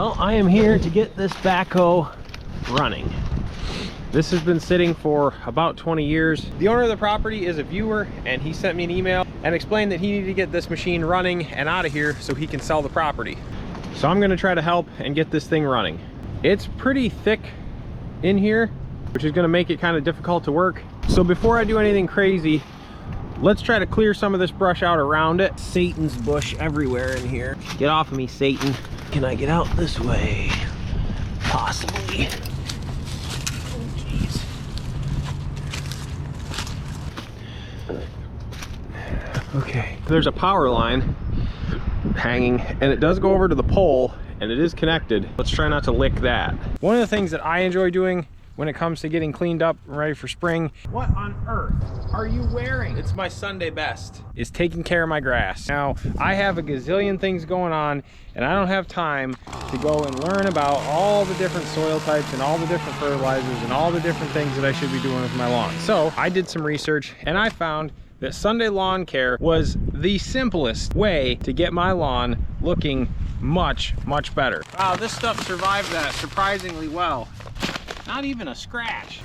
Well, I am here to get this backhoe running. This has been sitting for about 20 years. The owner of the property is a viewer, and he sent me an email and explained that he needed to get this machine running and out of here so he can sell the property. So I'm gonna try to help and get this thing running. It's pretty thick in here, which is gonna make it kind of difficult to work. So before I do anything crazy, let's try to clear some of this brush out around it. Satan's bush everywhere in here. Get off of me, Satan. Can I get out this way? Possibly. Oh, jeez. Okay, there's a power line hanging, and it does go over to the pole, and it is connected. Let's try not to lick that. One of the things that I enjoy doing when it comes to getting cleaned up and ready for spring, what on earth are you wearing? It's my Sunday best, is taking care of my grass. Now, I have a gazillion things going on, and I don't have time to go and learn about all the different soil types and all the different fertilizers and all the different things that I should be doing with my lawn. So I did some research, and I found that Sunday Lawn Care was the simplest way to get my lawn looking much, much better. Wow, this stuff survived that surprisingly well. Not even a scratch.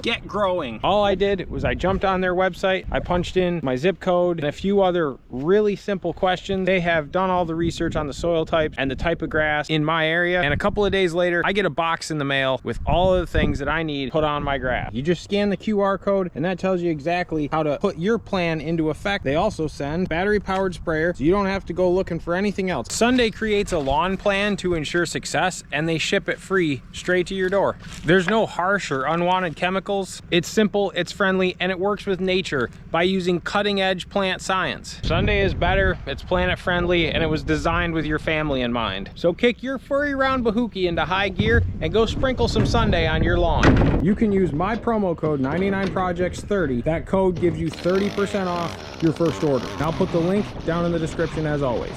Get growing. All I did was I jumped on their website, I punched in my zip code and a few other really simple questions. They have done all the research on the soil types and the type of grass in my area, and a couple of days later I get a box in the mail with all of the things that I need put on my grass. You just scan the QR code and that tells you exactly how to put your plan into effect. They also send battery powered sprayer, so you don't have to go looking for anything else. Sunday creates a lawn plan to ensure success, and they ship it free straight to your door. There's no harsh or unwanted chemicals. It's simple, it's friendly, and it works with nature by using cutting-edge plant science. Sunday is better, it's planet friendly, and it was designed with your family in mind. So kick your furry round bahookie into high gear and go sprinkle some Sunday on your lawn. You can use my promo code 99projects30. That code gives you 30% off your first order. And I'll put the link down in the description as always.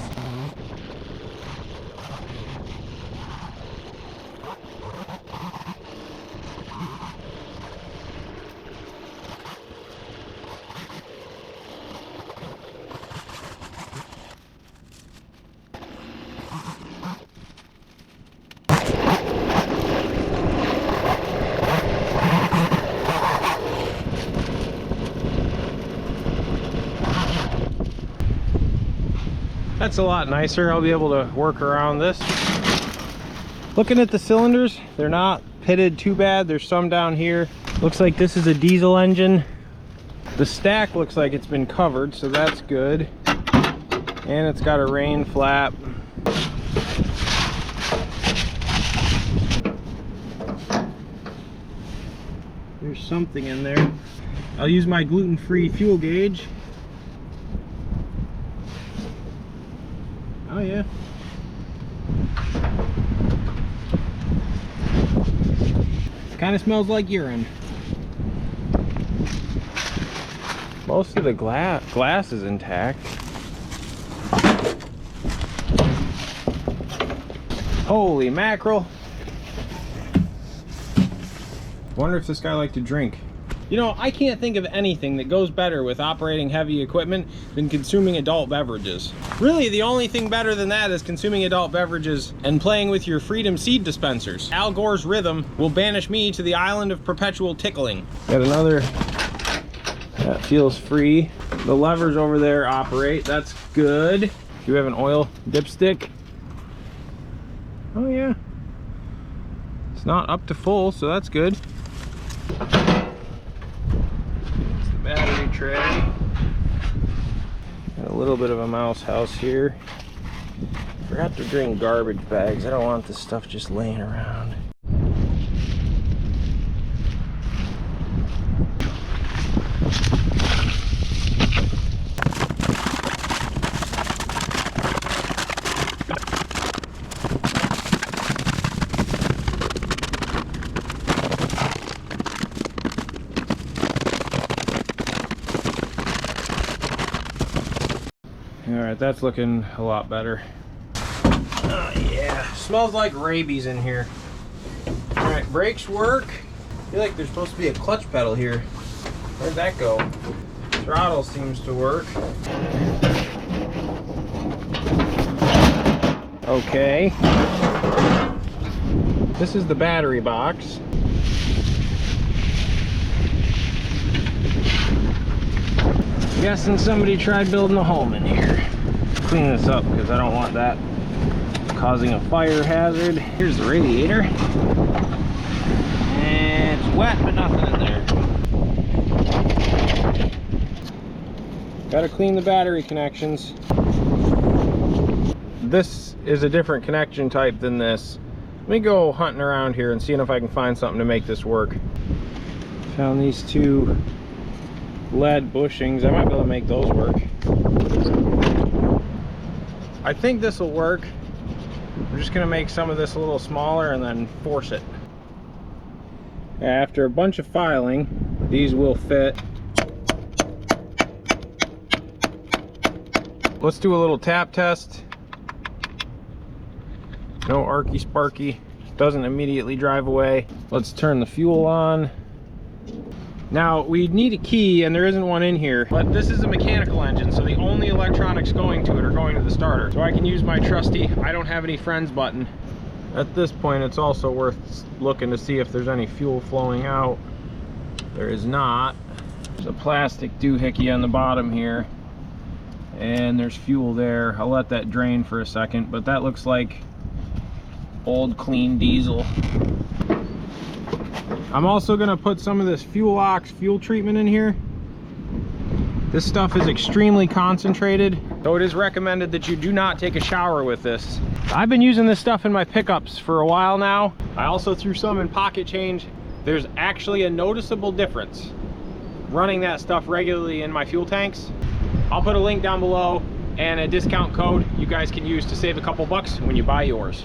That's a lot nicer. I'll be able to work around this. Looking at the cylinders, they're not pitted too bad. There's some down here. Looks like this is a diesel engine. The stack looks like it's been covered, so that's good. And it's got a rain flap. There's something in there. I'll use my gluten-free fuel gauge. Oh yeah. Kind of smells like urine. Most of the glass is intact. Holy mackerel. Wonder if this guy liked to drink. You know, I can't think of anything that goes better with operating heavy equipment than consuming adult beverages. Really, the only thing better than that is consuming adult beverages and playing with your Freedom seed dispensers. Al Gore's rhythm will banish me to the island of perpetual tickling. Got another, that feels free. The levers over there operate, that's good. Do you have an oil dipstick? Oh yeah. It's not up to full, so that's good. Battery tray. Got a little bit of a mouse house here. Forgot to bring garbage bags. I don't want this stuff just laying around. Alright, that's looking a lot better. Oh yeah, smells like rabies in here. Alright, brakes work. I feel like there's supposed to be a clutch pedal here. Where'd that go? Throttle seems to work. okay. This is the battery box. Guessing somebody tried building a home in here. Clean this up because I don't want that causing a fire hazard. Here's the radiator. And it's wet, but nothing in there. Gotta clean the battery connections. This is a different connection type than this. Let me go hunting around here and seeing if I can find something to make this work. Found these two lead bushings. I might be able to make those work. I think this will work. I'm just gonna make some of this a little smaller and then force it. After a bunch of filing, these will fit. Let's do a little tap test. No arky sparky, doesn't immediately drive away. Let's turn the fuel on. Now we need a key and there isn't one in here, but this is a mechanical engine, so the only electronics going to it are going to the starter. So I can use my trusty I don't have any friends button. At this point it's also worth looking to see if there's any fuel flowing out. There is not. There's a plastic doohickey on the bottom here and there's fuel there. I'll let that drain for a second, but that looks like old clean diesel. I'm also going to put some of this Fuel Ox fuel treatment in here. This stuff is extremely concentrated, so it is recommended that you do not take a shower with this. I've been using this stuff in my pickups for a while now. I also threw some in pocket change. There's actually a noticeable difference running that stuff regularly in my fuel tanks. I'll put a link down below and a discount code you guys can use to save a couple bucks when you buy yours.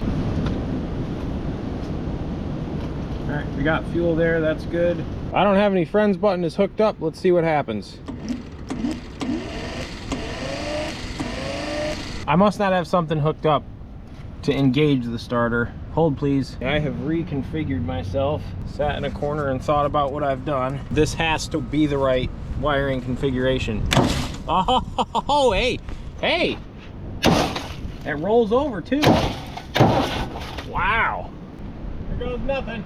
All right, we got fuel there, that's good. I don't have any friends button is hooked up. Let's see what happens. I must not have something hooked up to engage the starter. Hold please. I have reconfigured myself, sat in a corner and thought about what I've done. This has to be the right wiring configuration. Oh, hey, hey. It rolls over too. Wow. There goes nothing.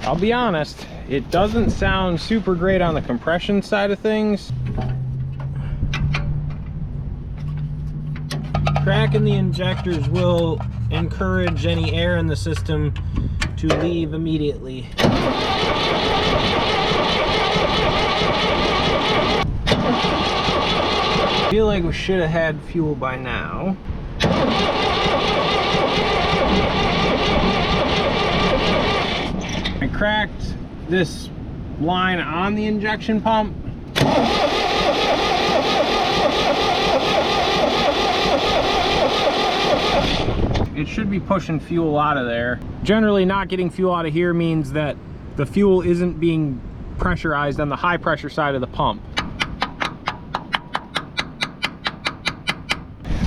I'll be honest, it doesn't sound super great on the compression side of things. Cracking the injectors will encourage any air in the system to leave immediately. I feel like we should have had fuel by now. I cracked this line on the injection pump. It should be pushing fuel out of there. Generally, not getting fuel out of here means that the fuel isn't being pressurized on the high pressure side of the pump.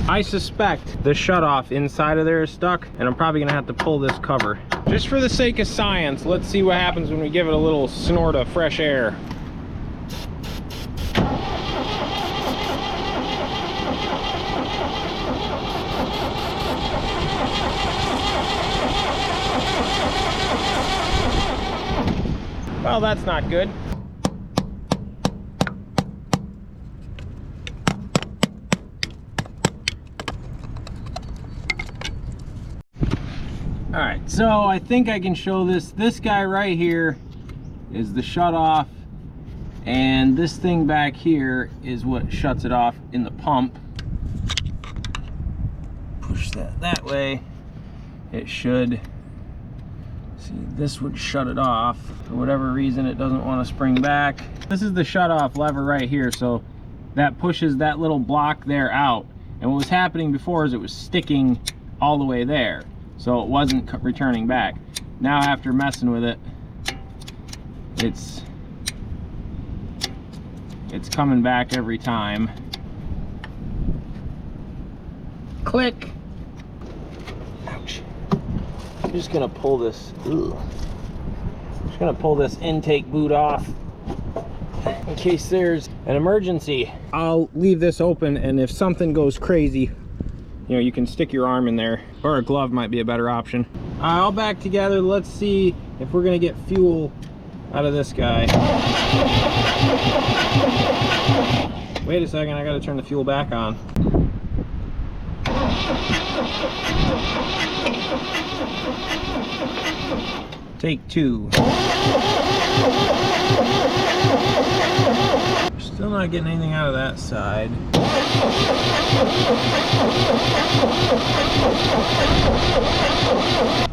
I suspect the shutoff inside of there is stuck, and I'm probably gonna have to pull this cover. Just for the sake of science, let's see what happens when we give it a little snort of fresh air. Well, that's not good. All right, so I think I can show this. This guy right here is the shut off, and this thing back here is what shuts it off in the pump. Push that way. It should. See, this would shut it off. For whatever reason, it doesn't want to spring back. This is the shut off lever right here, so that pushes that little block there out. And what was happening before is it was sticking all the way there, so it wasn't returning back. Now after messing with it, it's coming back every time. Click. Ouch. just gonna pull this. Just gonna pull this intake boot off in case there's an emergency. I'll leave this open, and if something goes crazy, you know, you can stick your arm in there, or a glove might be a better option. All back together. Let's see if we're gonna get fuel out of this guy. Wait a second, I gotta turn the fuel back on. Take two. Still not getting anything out of that side.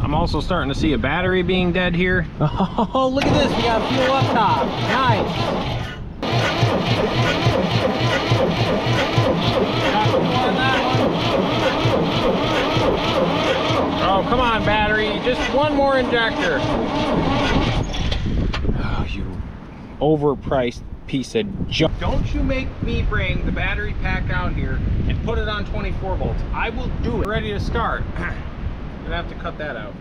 I'm also starting to see a battery being dead here. Oh, look at this, we got fuel up top. Nice. Oh, come on, battery. Just one more injector. Oh, you overpriced piece of junk. Don't you make me bring the battery pack out here and put it on 24 volts. I will do it. Ready to start. I'm gonna have to cut that out.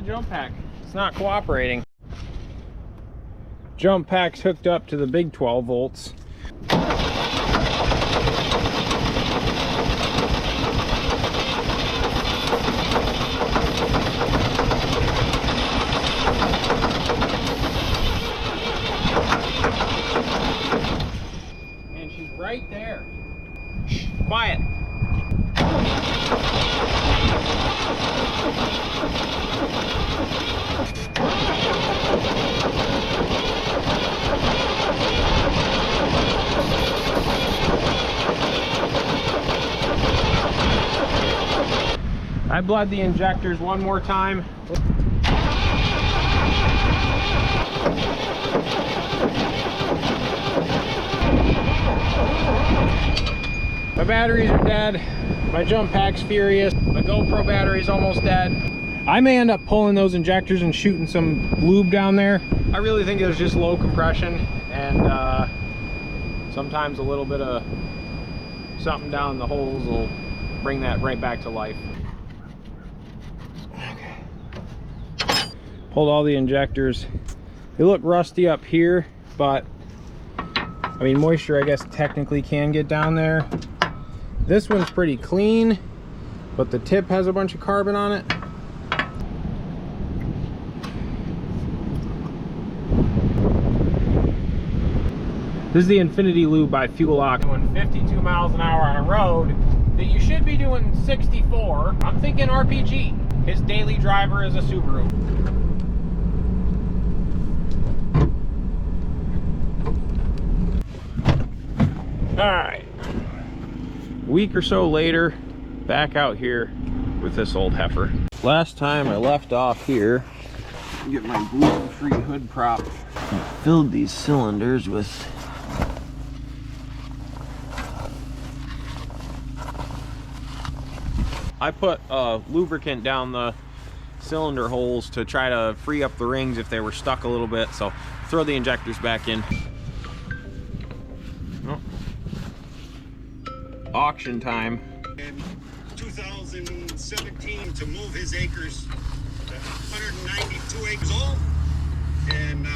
Jump pack, it's not cooperating. Jump pack's hooked up to the big 12 volts. And she's right there. Shh, quiet. I bled the injectors one more time. My batteries are dead. My jump pack's furious. My GoPro battery's almost dead. I may end up pulling those injectors and shooting some lube down there. I really think it was just low compression, and sometimes a little bit of something down the holes will bring that right back to life. Pulled all the injectors. They look rusty up here, but I mean, moisture I guess technically can get down there. This one's pretty clean, but the tip has a bunch of carbon on it. This is the Infinity Lube by Fuelox. Doing 52 miles an hour on a road that you should be doing 64. I'm thinking RPG. His daily driver is a Subaru. All right, a week or so later, back out here with this old heifer. Last time I left off here, get my gluten-free hood prop. I filled these cylinders with I put lubricant down the cylinder holes to try to free up the rings if they were stuck a little bit. So throw the injectors back in. Oh. Auction time. In 2017 to move his acres, 192 acres old, and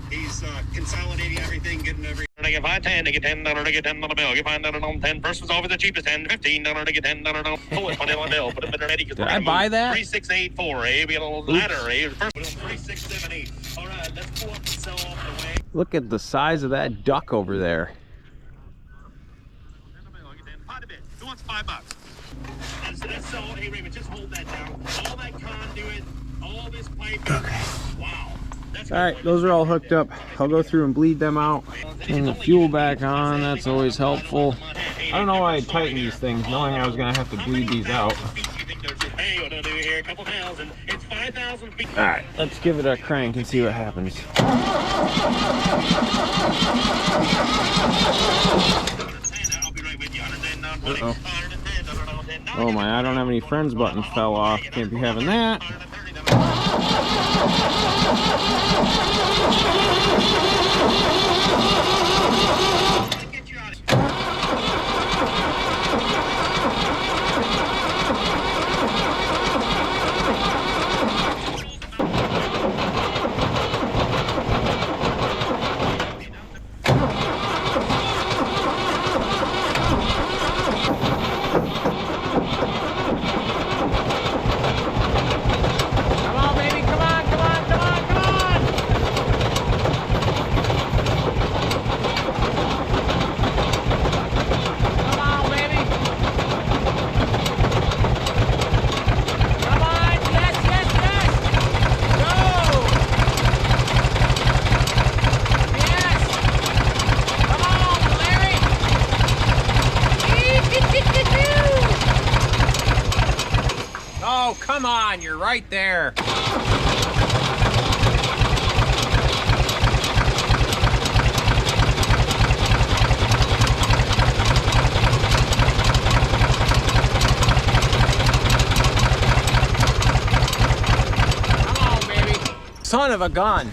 he's consolidating everything, getting everything. They get $5.10, they get $10, they get $10 bill. Get $5 on 10. First was always the cheapest, $10, $15, they get $10 on. Pull it, $20 bill. Put it in ready. Did I buy that? 3684, eh? We got a little ladder, eh? First was 3678. All right, let's pull up and sell off the way. Look at the size of that duck over there. Who wants $5? That's so. Hey Raymond, just hold that down. All that conduit, all this pipe. Okay. Wow. All right, those are all hooked up. I'll go through and bleed them out. Turn the fuel back on, that's always helpful. I don't know why I tightened these things, knowing I was gonna have to bleed these out. All right, let's give it a crank and see what happens. Uh-oh. Oh my, I don't have any friends button fell off. Can't be having that. Oh, come on, you're right there. Come on, baby. Son of a gun.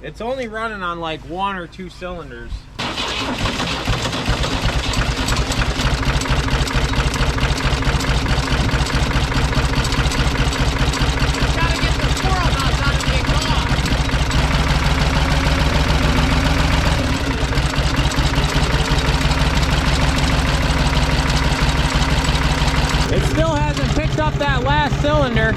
It's only running on like 1 or 2 cylinders. It still hasn't picked up that last cylinder.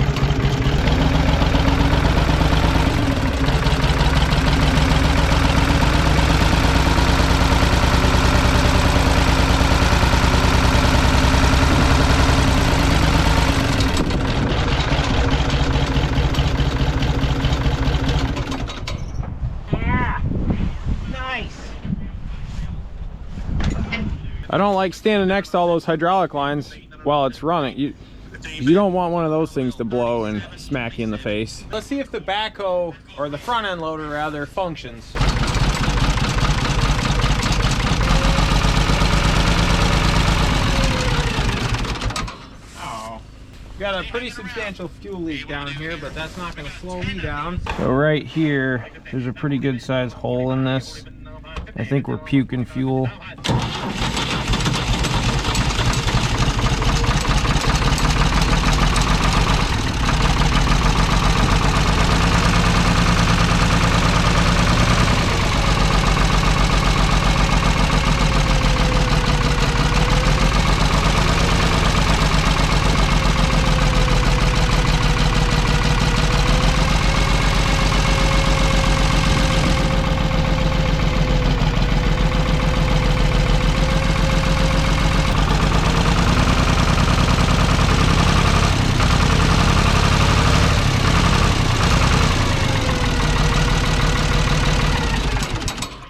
I don't like standing next to all those hydraulic lines while it's running. You don't want one of those things to blow and smack you in the face. Let's see if the backhoe, or the front end loader rather, functions. Oh, got a pretty substantial fuel leak down here, but that's not going to slow me down. So right here, there's a pretty good sized hole in this. I think we're puking fuel.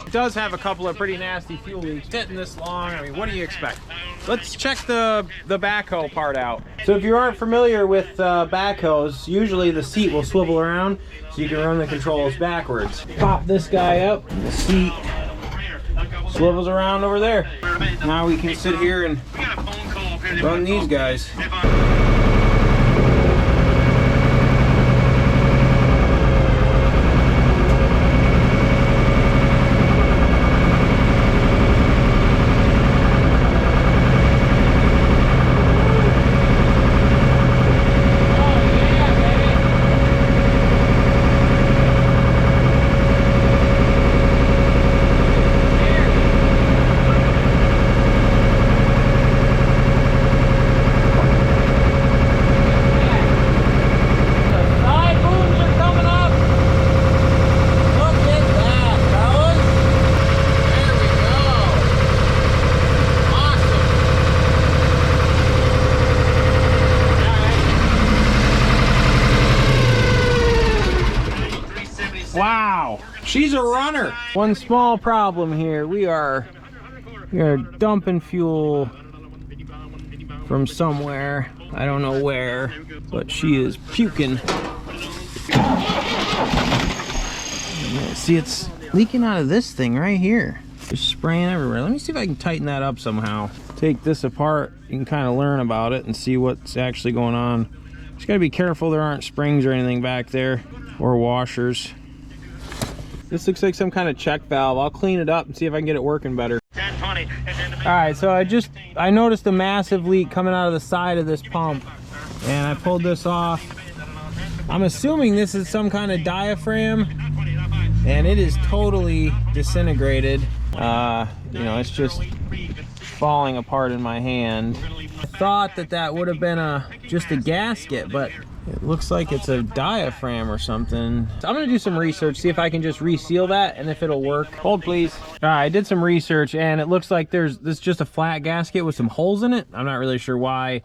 It does have a couple of pretty nasty fuel leaks. Sitting this long, I mean, what do you expect? Let's check the backhoe part out. So if you aren't familiar with backhoes, usually the seat will swivel around, so so you can run the controls backwards. Pop this guy up, the seat swivels around over there. Now we can sit here and run these guys. Wow, she's a runner. One small problem here. We are dumping fuel from somewhere. I don't know where, but she is puking. See, it's leaking out of this thing right here. Just spraying everywhere. Let me see if I can tighten that up somehow. Take this apart. You can kind of learn about it and see what's actually going on. Just gotta be careful there aren't springs or anything back there, or washers. This looks like some kind of check valve. I'll clean it up and see if I can get it working better. All right, so I noticed a massive leak coming out of the side of this pump, and I pulled this off. I'm assuming this is some kind of diaphragm, and it is totally disintegrated. You know, it's just falling apart in my hand. I thought that would have been just a gasket, but it looks like it's a diaphragm or something. So I'm gonna do some research, see if I can just reseal that and if it'll work. Hold please. All right, I did some research and it looks like this is just a flat gasket with some holes in it. I'm not really sure why.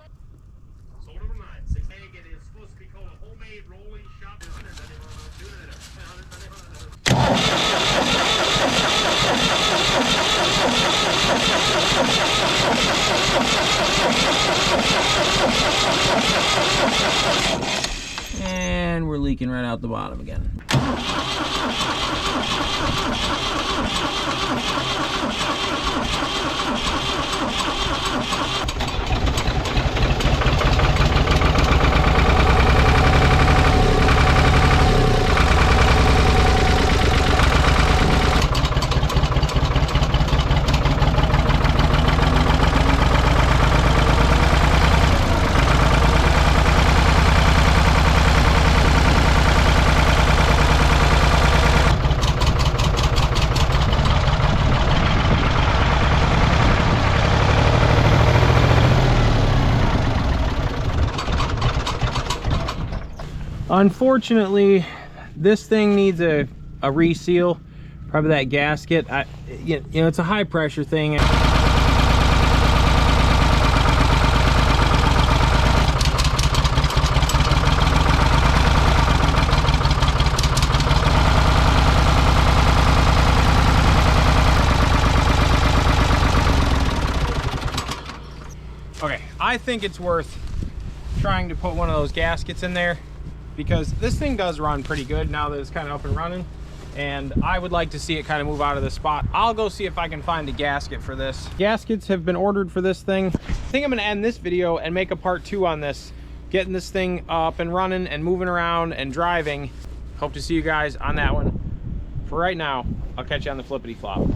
And we're leaking right out the bottom again. Unfortunately, this thing needs a reseal, probably that gasket. You know, it's a high pressure thing. Okay, I think it's worth trying to put one of those gaskets in there, because this thing does run pretty good now that it's kind of up and running, and I would like to see it kind of move out of the spot. I'll go see if I can find a gasket for this. Gaskets have been ordered for this thing. I think I'm gonna end this video and make a part 2 on this, getting this thing up and running and moving around and driving. Hope to see you guys on that one. For right now, I'll catch you on the flippity flop.